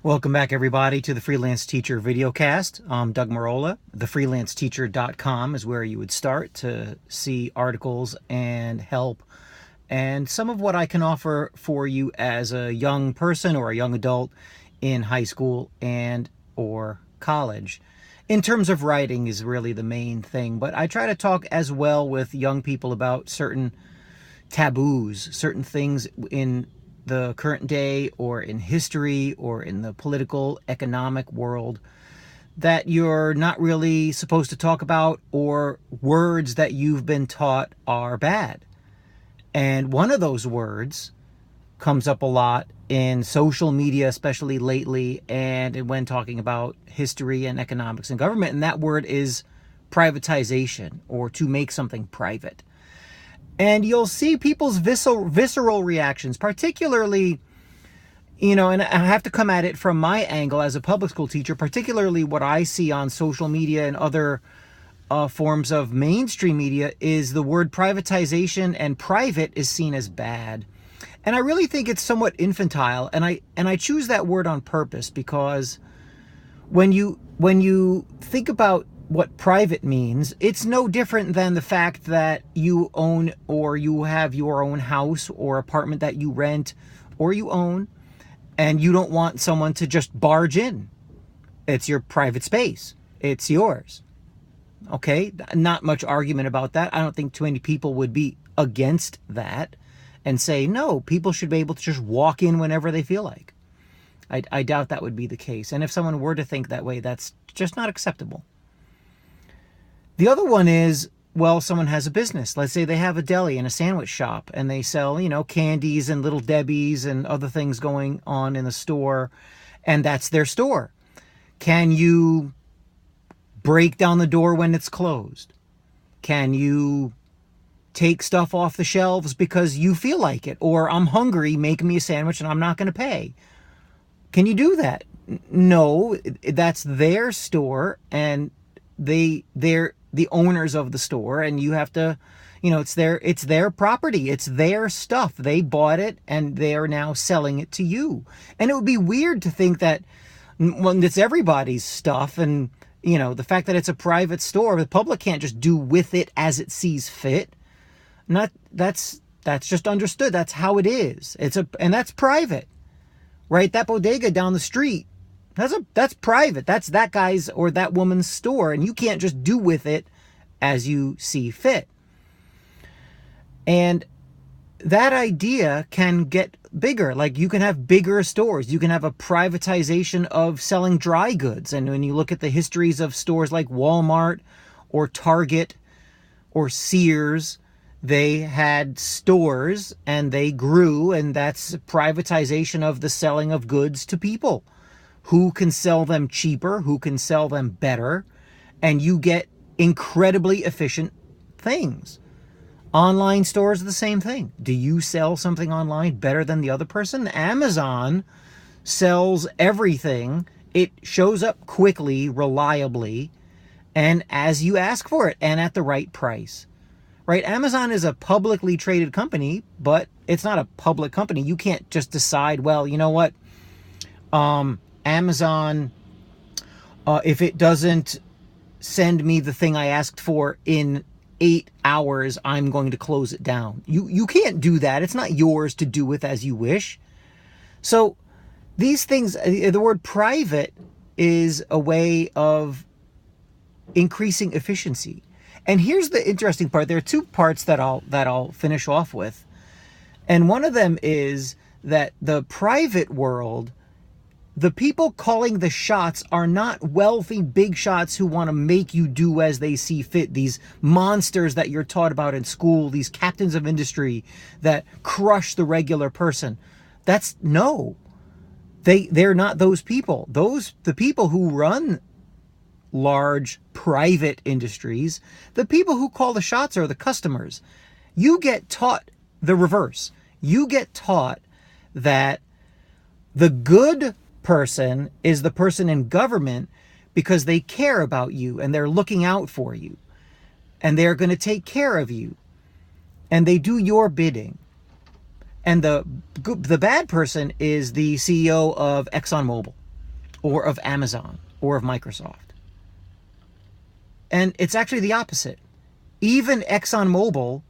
Welcome back, everybody, to the Freelance Teacher videocast. I'm Doug Marola. TheFreelanceTeacher.com is where you would start to see articles and help and some of what I can offer for you as a young person or a young adult in high school and or college. In terms of writing is really the main thing, but I try to talk as well with young people about certain taboos, certain things in the current day or in history or in the political, economic world that you're not really supposed to talk about, or words that you've been taught are bad. And one of those words comes up a lot in social media, especially lately, and when talking about history and economics and government, and that word is privatization, or to make something private. And you'll see people's visceral reactions, particularly, and I have to come at it from my angle as a public school teacher, particularly what I see on social media and other forms of mainstream media is the word privatization, and private is seen as bad. And I really think it's somewhat infantile, and I choose that word on purpose because when you think about what private means, it's no different than the fact that you own or you have your own house or apartment that you rent or you own, and you don't want someone to just barge in. It's your private space. It's yours. Okay? Not much argument about that. I don't think too many people would be against that and say, no, people should be able to just walk in whenever they feel like. I doubt that would be the case. And if someone were to think that way, that's just not acceptable. The other one is, well, someone has a business. Let's say they have a deli and a sandwich shop, and they sell, candies and Little Debbies and other things going on in the store, and that's their store. Can you break down the door when it's closed? Can you take stuff off the shelves because you feel like it? Or I'm hungry, make me a sandwich and I'm not going to pay. Can you do that? No, that's their store, and they're the owners of the store, and you have to, it's their property, it's their stuff. They bought it and they are now selling it to you. And it would be weird to think that, well, it's everybody's stuff, and the fact that it's a private store, the public can't just do with it as it sees fit. That's just understood. That's how it is. And that's private, right? That bodega down the street, that's private. That's that guy's or that woman's store, and you can't just do with it as you see fit. And that idea can get bigger. Like, you can have bigger stores. You can have a privatization of selling dry goods. And when you look at the histories of stores like Walmart or Target or Sears, they had stores and they grew, and that's privatization of the selling of goods to people. Who can sell them cheaper, who can sell them better, and you get incredibly efficient things. Online stores are the same thing. Do you sell something online better than the other person? Amazon sells everything. It shows up quickly, reliably, and as you ask for it, and at the right price. Right? Amazon is a publicly traded company, but it's not a public company. You can't just decide, well, you know what? Amazon, if it doesn't send me the thing I asked for in 8 hours, I'm going to close it down. You can't do that. It's not yours to do with as you wish. So these things, the word private is a way of increasing efficiency. And here's the interesting part. There are two parts that I'll finish off with. And one of them is that the private world, the people calling the shots are not wealthy big shots who want to make you do as they see fit. These monsters that you're taught about in school, these captains of industry that crush the regular person. They're not those people. The people who run large private industries, the people who call the shots are the customers. You get taught the reverse. You get taught that the good person is the person in government because they care about you and they're looking out for you and they're going to take care of you and they do your bidding. And the bad person is the CEO of ExxonMobil, or of Amazon or of Microsoft. And it's actually the opposite. Even ExxonMobil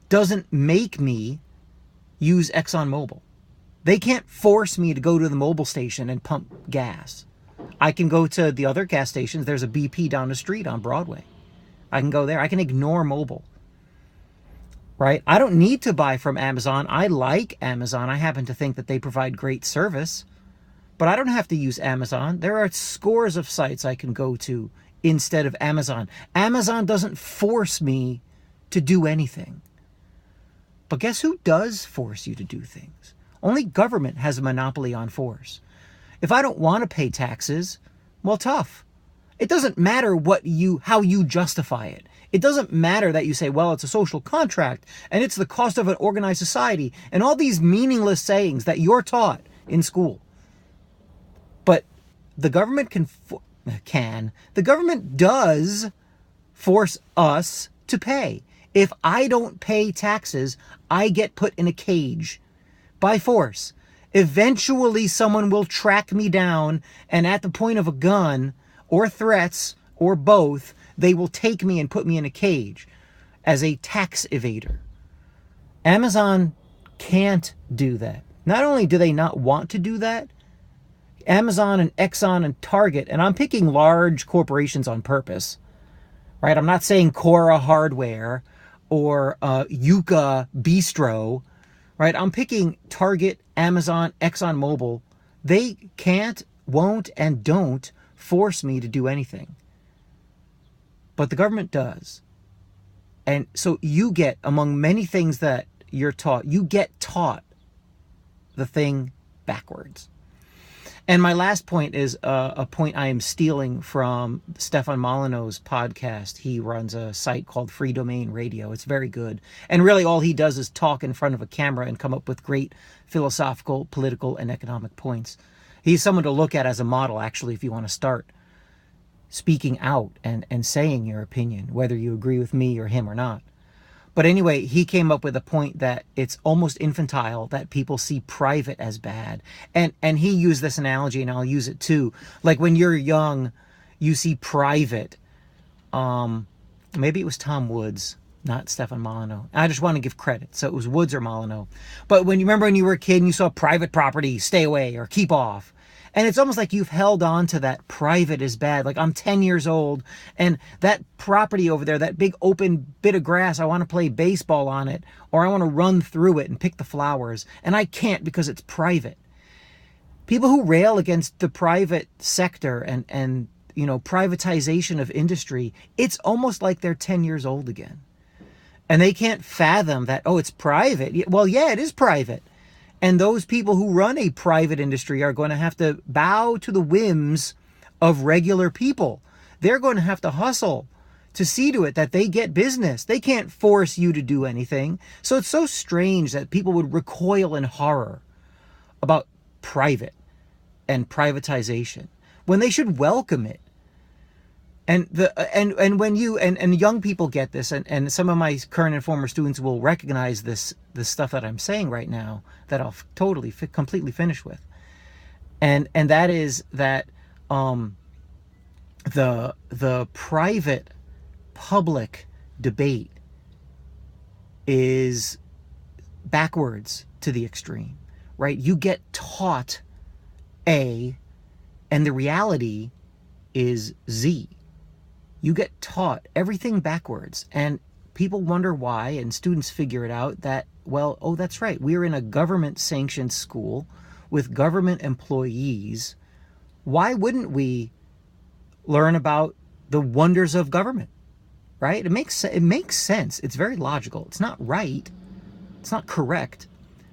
doesn't make me use ExxonMobil. They can't force me to go to the Mobil station and pump gas. I can go to the other gas stations. There's a BP down the street on Broadway. I can go there. I can ignore Mobil. Right? I don't need to buy from Amazon. I like Amazon. I happen to think that they provide great service. But I don't have to use Amazon. There are scores of sites I can go to instead of Amazon. Amazon doesn't force me to do anything. But guess who does force you to do things? Only government has a monopoly on force. If I don't want to pay taxes, well, tough. It doesn't matter how you justify it. It doesn't matter that you say, well, it's a social contract and it's the cost of an organized society and all these meaningless sayings that you're taught in school. But the government the government does force us to pay. If I don't pay taxes, I get put in a cage by force. Eventually, someone will track me down, and at the point of a gun or threats or both, they will take me and put me in a cage as a tax evader. Amazon can't do that. Not only do they not want to do that, Amazon and Exxon and Target, and I'm picking large corporations on purpose, right? I'm not saying Cora Hardware or Yucca Bistro, right? I'm picking Target, Amazon, ExxonMobil. They can't, won't, and don't force me to do anything. But the government does. And so you get, among many things that you're taught, you get taught the thing backwards. And my last point is a point I am stealing from Stefan Molyneux's podcast. He runs a site called Free Domain Radio. It's very good. And really all he does is talk in front of a camera and come up with great philosophical, political, and economic points. He's someone to look at as a model, actually, if you want to start speaking out and saying your opinion, whether you agree with me or him or not. But anyway, he came up with a point that it's almost infantile that people see private as bad. And he used this analogy, and I'll use it too. Like when you're young, you see private. Maybe it was Tom Woods, not Stefan Molyneux. I just want to give credit. So it was Woods or Molyneux. But when you remember when you were a kid and you saw private property, stay away or keep off. And it's almost like you've held on to that private is bad. Like I'm 10 years old and that property over there, that big open bit of grass, I want to play baseball on it, or I want to run through it and pick the flowers. And I can't because it's private. People who rail against the private sector and privatization of industry, it's almost like they're 10 years old again. And they can't fathom that, oh, it's private. Well, yeah, it is private. And those people who run a private industry are going to have to bow to the whims of regular people. They're going to have to hustle to see to it that they get business. They can't force you to do anything. So it's so strange that people would recoil in horror about private and privatization when they should welcome it. And when you and young people get this, and some of my current and former students will recognize this stuff that I'm saying right now that I'll completely finish with, and that is that the private public debate is backwards to the extreme, right? You get taught A, and the reality is Z. You get taught everything backwards, and people wonder why, and students figure it out that, well, oh, that's right. We're in a government-sanctioned school with government employees. Why wouldn't we learn about the wonders of government, right? It makes sense. It's very logical. It's not right. It's not correct,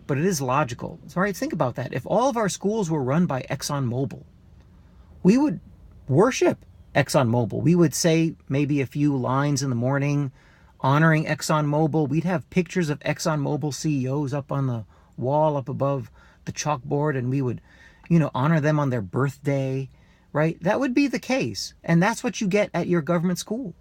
but it is logical. So, all right, think about that. If all of our schools were run by ExxonMobil, we would worship ExxonMobil. We would say maybe a few lines in the morning honoring ExxonMobil. We'd have pictures of ExxonMobil CEOs up on the wall up above the chalkboard, and we would, honor them on their birthday, right? That would be the case. And that's what you get at your government school.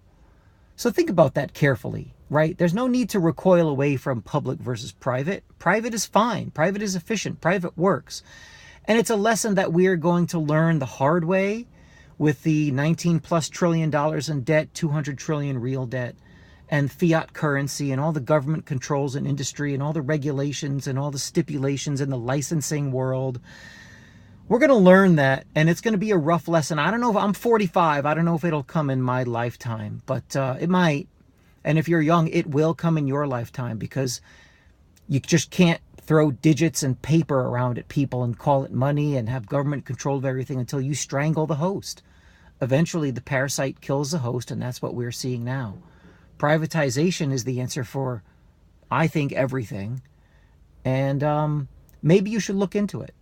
So think about that carefully, right? There's no need to recoil away from public versus private. Private is fine. Private is efficient. Private works. And it's a lesson that we're going to learn the hard way with the 19 plus trillion dollars in debt, 200 trillion real debt, and fiat currency and all the government controls in industry and all the regulations and all the stipulations in the licensing world. We're going to learn that, and it's going to be a rough lesson. I don't know if I'm 45. I don't know if it'll come in my lifetime, but it might. And if you're young, it will come in your lifetime, because you just can't throw digits and paper around at people and call it money and have government control of everything until you strangle the host. Eventually, the parasite kills the host, and that's what we're seeing now. Privatization is the answer for, I think, everything. And maybe you should look into it.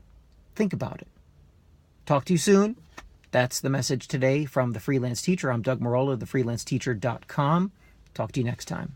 Think about it. Talk to you soon. That's the message today from The Freelance Teacher. I'm Doug Marola, thefreelanceteacher.com. Talk to you next time.